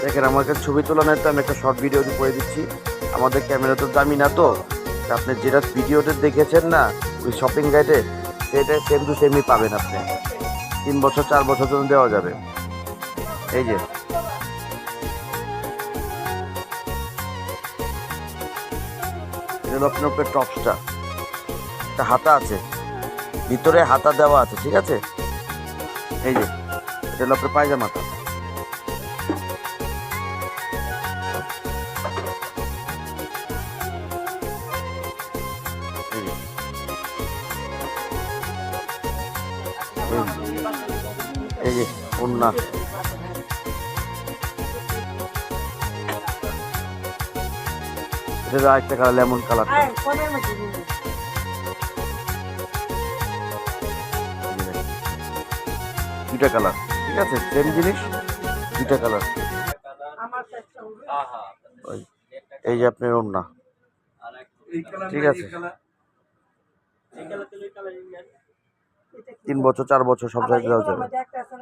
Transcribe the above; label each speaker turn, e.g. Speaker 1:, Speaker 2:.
Speaker 1: দেখেন আমার কাছে ছবি তোলা নেই তো আমি একটা শর্ট ভিডিও করে দিচ্ছি। আমাদের ক্যামেরা তো দামি না, তো আপনি যেটা ভিডিওতে দেখেছেন না ওই শপিং গাইডে, সেটা সেম টু সেমই পাবেন আপনি। 3 বছর 4 বছর জন্য দেওয়া যাবে। এই যে এটা হলো আপনার উপরে টপসটা, একটা হাতা আছে, ভিতরে হাতা দেওয়া আছে, ঠিক আছে। এই যে এটা হলো আপনার পায়জামাটা। এই যে এই যে ওড়না, এটা আরেকটা কালার, লেমন কালারটা। দুইটা কালার, ঠিক আছে, সেম জিনিস, দুইটা কালার। ওই এই যে আপনার ওড়না, ঠিক আছে। 3 বছর 4 বছর সব জায়গায় দেওয়া যাবে।